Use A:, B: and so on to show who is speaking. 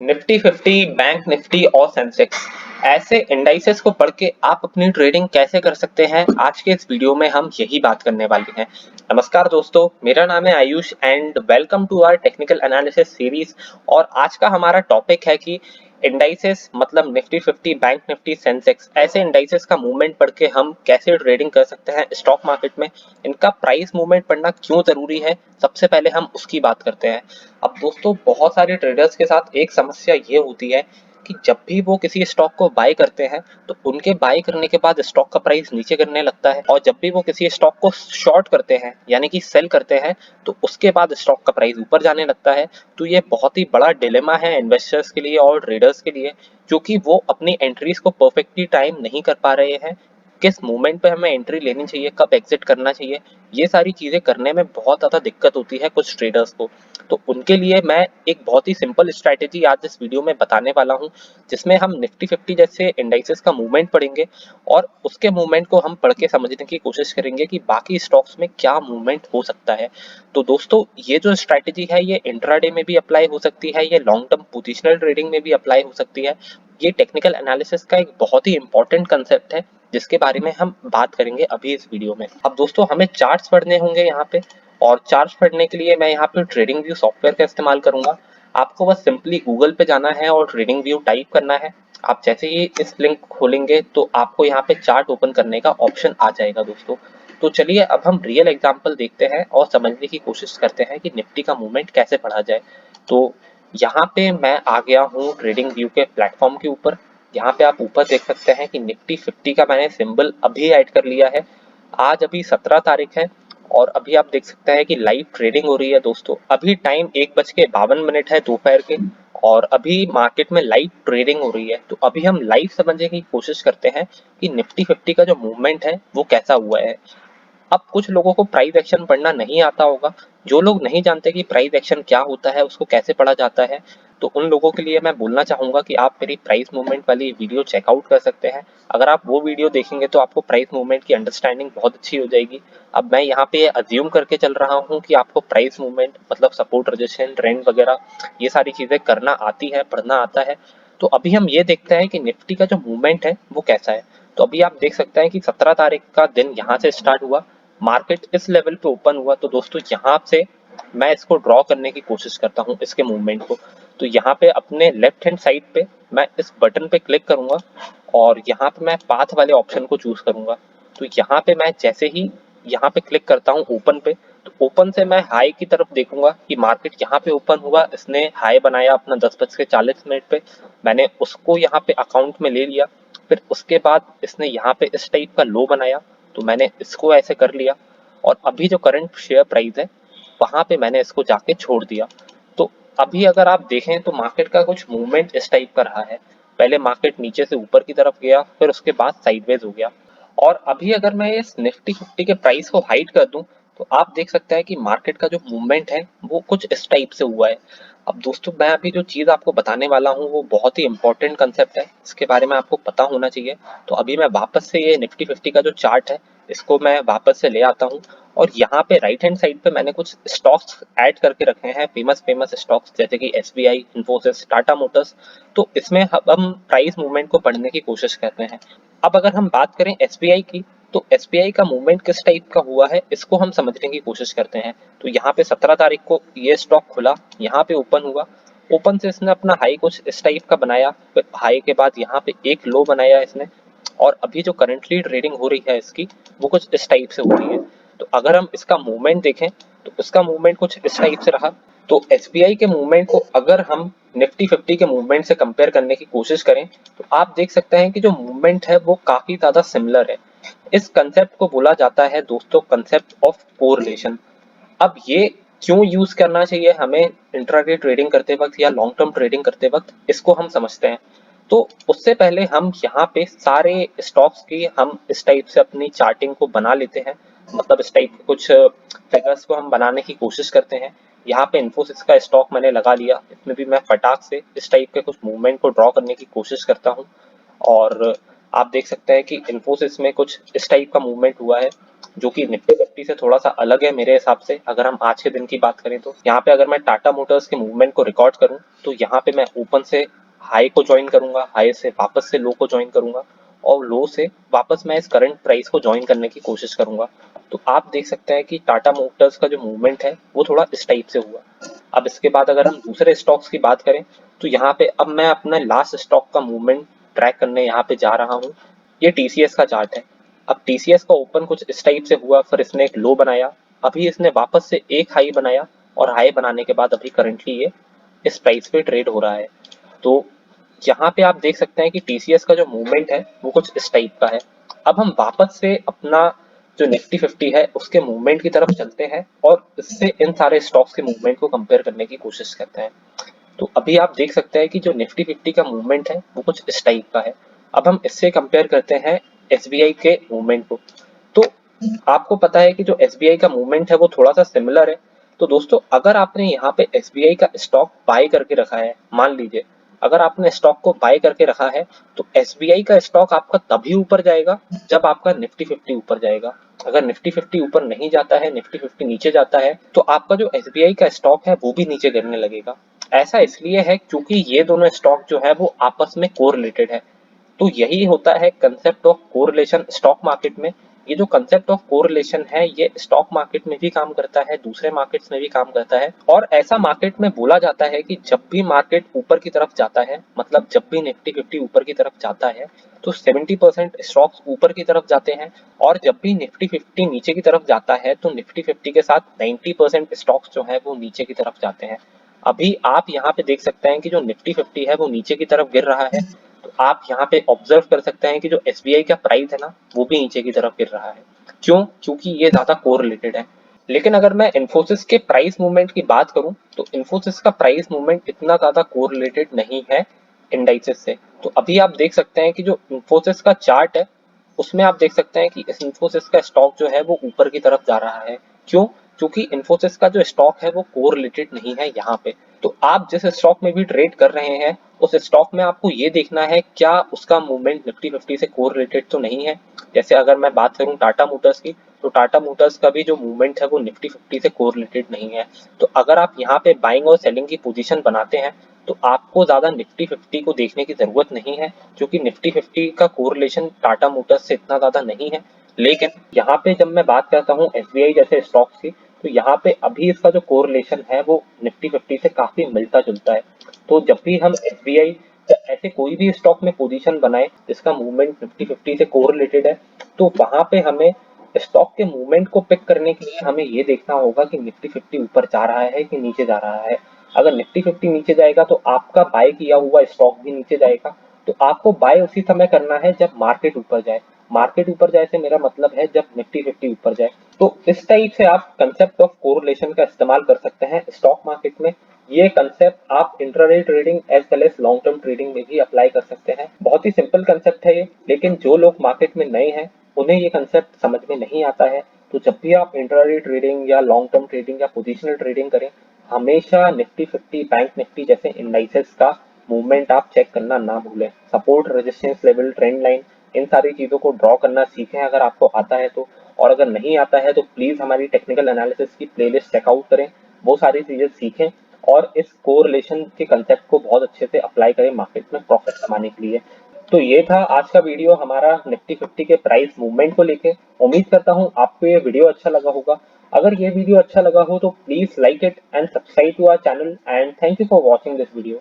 A: Nifty 50, bank Nifty और Sensex ऐसे indices को पढ़ के आप अपनी ट्रेडिंग कैसे कर सकते हैं, आज के इस वीडियो में हम यही बात करने वाले हैं। नमस्कार दोस्तों, मेरा नाम है Ayush and welcome to our technical analysis series. और आज का हमारा टॉपिक है कि इंडाइसेस मतलब निफ्टी 50, बैंक निफ्टी, सेंसेक्स ऐसे इंडाइसेस का मूवमेंट पढ़ के हम कैसे ट्रेडिंग कर सकते हैं स्टॉक मार्केट में। इनका प्राइस मूवमेंट पढ़ना क्यों जरूरी है, सबसे पहले हम उसकी बात करते हैं। अब दोस्तों, बहुत सारे ट्रेडर्स के साथ एक समस्या ये होती है कि जब भी वो किसी स्टॉक को बाय करते हैं तो उनके बाय करने के बाद स्टॉक का प्राइस नीचे गिरने लगता है, और जब भी वो किसी स्टॉक को शॉर्ट करते हैं यानी कि सेल करते हैं तो उसके बाद स्टॉक का प्राइस ऊपर जाने लगता है। तो ये बहुत ही बड़ा डिलेमा है इन्वेस्टर्स के लिए और ट्रेडर्स के लिए, क्योंकि वो अपनी एंट्रीज को परफेक्टली टाइम नहीं कर पा रहे हैं। किस मोमेंट पे हमें एंट्री लेनी चाहिए, कब एग्जिट करना चाहिए, ये सारी चीजें करने में बहुत ज्यादा दिक्कत होती है कुछ ट्रेडर्स को। तो उनके लिए मैं एक बहुत ही सिंपल स्ट्रैटेजी आज इस वीडियो में बताने वाला हूं, जिसमें हम निफ्टी 50 जैसे इंडाइसेस का मूवमेंट पढ़ेंगे और उसके मूवमेंट को हम पढ़ के समझने की कोशिश करेंगे कि बाकी स्टॉक्स में क्या मूवमेंट हो सकता है। तो दोस्तों, ये जो स्ट्रैटेजी है ये इंट्राडे में भी अप्लाई हो सकती है, ये लॉन्ग टर्म पोजिशनल ट्रेडिंग में भी अप्लाई हो सकती है। ये टेक्निकल एनालिसिस का एक बहुत ही इंपॉर्टेंट कंसेप्ट है जिसके बारे में हम बात करेंगे अभी इस वीडियो में। अब दोस्तों, हमें चार्ट्स पढ़ने होंगे यहाँ पे, और चार्ट्स पढ़ने के लिए मैं यहाँ पे ट्रेडिंग व्यू सॉफ्टवेयर का इस्तेमाल करूंगा। आपको बस सिंपली गूगल पे जाना है और ट्रेडिंग व्यू टाइप करना है। आप जैसे ही इस लिंक खोलेंगे तो आपको यहाँ पे चार्ट ओपन करने का ऑप्शन आ जाएगा दोस्तों। तो चलिए अब हम रियल एग्जांपल देखते हैं और समझने की कोशिश करते हैं कि निफ्टी का मूवमेंट कैसे पढ़ा जाए। तो यहाँ पे मैं आ गया हूँ ट्रेडिंग व्यू के प्लेटफॉर्म के ऊपर। यहाँ पे आप ऊपर देख सकते हैं कि निफ्टी 50 का मैंने सिंबल अभी ऐड कर लिया है। आज अभी 17 तारीख है और अभी आप देख सकते हैं कि लाइव ट्रेडिंग हो रही है दोस्तों। अभी टाइम 1:52 है दोपहर के, और अभी मार्केट में लाइव ट्रेडिंग हो रही है। तो अभी हम लाइव समझने की कोशिश करते हैं कि निफ्टी 50 का जो मूवमेंट है वो कैसा हुआ है। अब कुछ लोगों को प्राइस एक्शन पढ़ना नहीं आता होगा। जो लोग नहीं जानते कि प्राइस एक्शन क्या होता है, उसको कैसे पढ़ा जाता है, तो उन लोगों के लिए मैं बोलना चाहूंगा कि आप मेरी प्राइस मूवमेंट वाली वीडियो चेकआउट कर सकते हैं। अगर आप वो वीडियो देखेंगे तो आपको प्राइस मूवमेंट की अंडरस्टैंडिंग बहुत अच्छी हो जाएगी। अब मैं यहाँ पे अज्यूम करके चल रहा हूँ कि आपको प्राइस मूवमेंट मतलब सपोर्ट, रेजिस्टेंस, ट्रेंड वगैरह ये सारी चीजें करना आती है, पढ़ना आता है। तो अभी हम ये देखते हैं कि निफ्टी का जो मूवमेंट है वो कैसा है। तो अभी आप देख सकते हैं कि 17 तारीख का दिन यहाँ से स्टार्ट हुआ, मार्केट इस लेवल पे ओपन हुआ। तो दोस्तों, यहाँ से मैं इसको ड्रॉ करने की कोशिश करता हूँ इसके मूवमेंट को। तो यहाँ पे अपने लेफ्ट हैंड साइड पे मैं इस बटन पे क्लिक करूंगा और यहाँ पे मैं पाथ वाले ऑप्शन को चूज करूंगा। तो यहाँ पे मैं जैसे ही यहाँ पे क्लिक करता हूँ ओपन पे, तो ओपन से मैं हाई की तरफ देखूंगा कि मार्केट यहाँ पे ओपन हुआ, इसने हाई बनाया अपना 10:40 पे, मैंने उसको यहाँ पे अकाउंट में ले लिया। फिर उसके बाद इसने यहाँ पे इस टाइप का लो बनाया, तो मैंने इसको ऐसे कर लिया, और अभी जो करंट शेयर प्राइस है वहां पे मैंने इसको जाके छोड़ दिया। तो अभी अगर आप देखें तो मार्केट का कुछ मूवमेंट इस टाइप का रहा है। पहले मार्केट नीचे से ऊपर की तरफ गया, फिर उसके बाद साइडवेज हो गया। और अभी अगर मैं इस निफ्टी 50 के प्राइस को हाइड कर दूं तो आप देख सकते हैं कि मार्केट का जो मूवमेंट है वो कुछ इस टाइप से हुआ है। अब दोस्तों, मैं अभी जो चीज आपको बताने वाला हूँ वो बहुत ही इंपॉर्टेंट कंसेप्ट है, इसके बारे में आपको पता होना चाहिए। तो अभी मैं वापस से ये निफ्टी 50 का जो चार्ट है इसको मैं वापस से ले आता हूँ, और यहाँ पे राइट हैंड साइड पे मैंने कुछ स्टॉक्स ऐड करके रखे हैं, फेमस फेमस स्टॉक्स जैसे कि एसबीआई, इन्फोसिस, टाटा मोटर्स। तो इसमें हम प्राइस मूवमेंट को पढ़ने की कोशिश करते हैं। अब अगर हम बात करें एसबीआई की, तो एसबीआई का मूवमेंट किस टाइप का हुआ है इसको हम समझने की कोशिश करते हैं। तो यहाँ पे 17 तारीख को ये स्टॉक खुला, यहाँ पे ओपन हुआ, ओपन से इसने अपना हाई कुछ इस टाइप का बनाया, फिर हाई के बाद यहाँ पे एक लो बनाया इसने, और अभी जो करंटली ट्रेडिंग हो रही है इसकी वो कुछ इस टाइप से हो रही है। तो अगर हम इसका मूवमेंट देखें तो इसका मूवमेंट कुछ इस टाइप से रहा। तो एसबीआई के मूवमेंट को अगर हम निफ्टी 50 के मूवमेंट से कंपेयर करने की कोशिश करें तो आप देख सकते हैं कि जो मूवमेंट है वो काफी ज्यादा सिमिलर है। इस कंसेप्ट को बोला जाता है दोस्तों कंसेप्ट ऑफ कोरिलेशन। अब ये क्यों यूज करना चाहिए हमें इंट्राडे ट्रेडिंग करते वक्त या लॉन्ग टर्म ट्रेडिंग करते वक्त, इसको हम समझते हैं। तो उससे पहले हम यहाँ पे सारे स्टॉक्स की हम इस टाइप से अपनी चार्टिंग को बना लेते हैं, मतलब इस टाइप के कुछ फिगर्स को हम बनाने की कोशिश करते हैं। यहाँ पे इन्फोसिस का स्टॉक मैंने लगा लिया, इसमें भी मैं फटाक से इस टाइप के कुछ मूवमेंट को ड्रॉ करने की कोशिश करता हूँ। और आप देख सकते हैं कि इन्फोसिस में कुछ इस टाइप का मूवमेंट हुआ है। जो कि निफ्टी 50 से थोड़ा सा अलग है मेरे हिसाब से। अगर हम आज के दिन की बात करें तो यहाँ पे अगर मैं टाटा मोटर्स के मूवमेंट को रिकॉर्ड करूँ तो यहाँ पे मैं ओपन से हाई को ज्वाइन करूंगा, हाई से वापस से लो को ज्वाइन करूंगा और लो से वापस मैं इस करंट प्राइस को ज्वाइन करने की कोशिश करूंगा। तो आप देख सकते हैं कि टाटा मोटर्स का जो मूवमेंट है वो थोड़ा इस टाइप से हुआ। अब इसके बाद अगर हम दूसरे स्टॉक्स की बात करें तो यहाँ पे अब मैं अपना लास्ट स्टॉक का मूवमेंट ट्रैक करने यहाँ पे जा रहा हूँ। ये टीसीएस का चार्ट है। अब टीसीएस का ओपन कुछ इस टाइप से हुआ, फिर इसने एक लो बनाया, अभी इसने वापस से एक हाई बनाया और हाई बनाने के बाद अभी करंटली ये इस प्राइस पे ट्रेड हो रहा है। तो यहाँ पे आप देख सकते हैं कि टीसीएस का जो मूवमेंट है वो कुछ इस टाइप का है। अब हम वापस से अपना जो निफ्टी 50 है उसके मूवमेंट की तरफ चलते हैं और इससे इन सारे स्टॉक्स के मूवमेंट को कंपेयर करने की कोशिश करते हैं। तो अभी आप देख सकते हैं कि जो निफ्टी 50 का मूवमेंट है वो कुछ इस टाइप का है। अब हम इससे कंपेयर करते हैं एसबीआई के मूवमेंट को। तो आपको पता है कि जो एसबीआई का मूवमेंट है वो थोड़ा सा सिमिलर है। तो दोस्तों अगर आपने यहाँ पे एसबीआई का स्टॉक बाय करके रखा है, मान लीजिए अगर आपने स्टॉक को बाय करके रखा है तो एसबीआई का स्टॉक आपका तभी ऊपर जाएगा जब आपका निफ्टी 50 ऊपर जाएगा। अगर निफ्टी 50 ऊपर नहीं जाता है, निफ्टी 50 नीचे जाता है तो आपका जो एसबीआई का स्टॉक है वो भी नीचे गिरने लगेगा। ऐसा इसलिए है क्योंकि ये दोनों स्टॉक जो है वो आपस में कोरिलेटेड है। तो यही होता है concept of correlation stock market में। ये जो कंसेप्ट ऑफ कोरिलेशन है ये स्टॉक मार्केट में भी काम करता है, दूसरे मार्केट्स में भी काम करता है। और ऐसा मार्केट में बोला जाता है कि जब भी मार्केट ऊपर की तरफ जाता है, मतलब जब भी निफ्टी 50 ऊपर की तरफ जाता है तो 70% स्टॉक्स ऊपर की तरफ जाते हैं और जब भी निफ्टी 50 नीचे की तरफ जाता है तो निफ्टी 50 के साथ 90% स्टॉक्स जो है वो नीचे की तरफ जाते हैं। अभी आप यहाँ पे देख सकते हैं कि जो निफ्टी 50 है वो नीचे की तरफ गिर रहा है। तो आप यहाँ पे ऑब्जर्व कर सकते हैं कि जो एसबीआई का प्राइस है ना वो भी नीचे की तरफ गिर रहा है। क्यों? क्योंकि ये ज्यादा कोरिलेटेड है। लेकिन अगर मैं इन्फोसिस के प्राइस मूवमेंट की बात करूं तो इन्फोसिस का प्राइस मूवमेंट इतना ज्यादा कोरिलेटेड नहीं है इंडाइसेस से। तो अभी आप देख सकते हैं कि जो इन्फोसिस का चार्ट है उसमें आप देख सकते हैं कि इस इन्फोसिस का स्टॉक जो है वो ऊपर की तरफ जा रहा है। क्यों? क्योंकि इन्फोसिस का जो स्टॉक है वो कोरिलेटेड नहीं है यहाँ पे। तो आप जिस स्टॉक में भी ट्रेड कर रहे हैं उस स्टॉक में आपको ये देखना है क्या उसका मूवमेंट निफ्टी 50 से कोरिलेटेड तो नहीं है। जैसे अगर मैं बात करूं टाटा मोटर्स की तो टाटा मोटर्स का भी जो मूवमेंट है वो निफ्टी 50 से कोरिलेटेड नहीं है। तो अगर आप यहाँ पे बाइंग और सेलिंग की पोजीशन बनाते हैं तो आपको ज्यादा निफ्टी 50 को देखने की जरूरत नहीं है क्योंकि निफ्टी 50 का कोरिलेशन टाटा मोटर्स से इतना ज्यादा नहीं है। लेकिन यहाँ पे जब मैं बात करता हूँ एसबीआई जैसे स्टॉक्स की तो यहाँ पे अभी इसका जो कोरिलेशन है वो निफ्टी 50 से काफी मिलता जुलता है। तो जब भी हम एसबीआई ऐसे कोई भी स्टॉक में पोजीशन बनाए जिसका मूवमेंट निफ्टी 50 से कोरिलेटेड है तो वहां पे हमें स्टॉक के मूवमेंट को पिक करने के लिए हमें ये देखना होगा कि निफ्टी 50 ऊपर जा रहा है कि नीचे जा रहा है। अगर निफ्टी 50 नीचे जाएगा तो आपका बाय किया हुआ स्टॉक भी नीचे जाएगा। तो आपको बाय उसी समय करना है जब मार्केट ऊपर जाए। मार्केट ऊपर जाए से मेरा मतलब है जब निफ्टी 50 ऊपर जाए। तो इस टाइप से आप कंसेप्ट ऑफ कोरिलेशन का इस्तेमाल कर सकते हैं स्टॉक मार्केट में। ये कंसेप्ट आप intraday trading as well as long term trading में भी अप्लाई कर सकते हैं। बहुत ही सिंपल कंसेप्ट है ये, लेकिन जो लोग मार्केट में नए हैं उन्हें ये कंसेप्ट समझ में नहीं आता है। तो जब भी आप इंट्राडे ट्रेडिंग या लॉन्ग टर्म ट्रेडिंग या पोजिशनल ट्रेडिंग करें हमेशा निफ्टी 50 बैंक निफ्टी जैसे इंडाइसेस का मूवमेंट आप चेक करना ना भूलें। Support, resistance level, trend line, इन सारी चीजों को ड्रॉ करना सीखें अगर आपको आता है तो। और अगर नहीं आता है तो प्लीज हमारी टेक्निकल एनालिसिस की प्लेलिस्ट चेकआउट करें, वो सारी चीजें सीखें और इस कोरिलेशन के कंसेप्ट को बहुत अच्छे से अप्लाई करें मार्केट में प्रॉफिट कमाने के लिए। तो ये था आज का वीडियो हमारा निफ्टी 50 के प्राइस मूवमेंट को लेके। उम्मीद करता हूँ आपको ये वीडियो अच्छा लगा होगा। अगर ये वीडियो अच्छा लगा हो तो please like it and subscribe to our channel and thank you for watching this video.